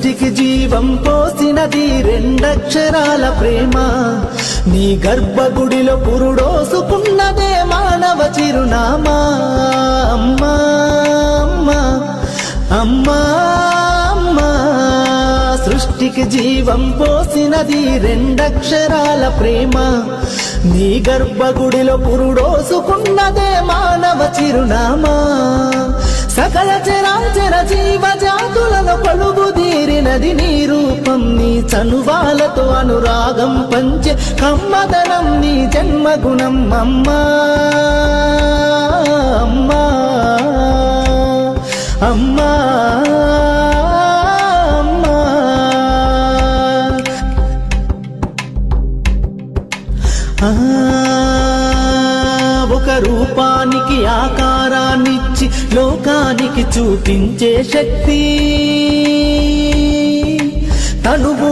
సృష్టికి జీవం పోసినది రెండక్షరాల ప్రేమ. నీ గర్భగుడిలో పురుడోసుకున్నదే మానవ చిరునామా. అమ్మా అమ్మా అమ్మా అమ్మా, సృష్టికి జీవం పోసినది రెండక్షరాల ప్రేమ. నీ గర్భగుడిలో పురుడోసుకున్నదే మానవ చిరునామా. సకల చరాచర జీవజాతులలో కొలువుదీరినది నీ రూపం. నీ చనువాలతో అనురాగం పంచే కమ్మదనం నీ జన్మగుణం. అమ్మా అమ్మా అమ్మా ఒక రూపానికి ఆకారాన్నిచ్చి లోకానికి చూపించే శక్తి తనువు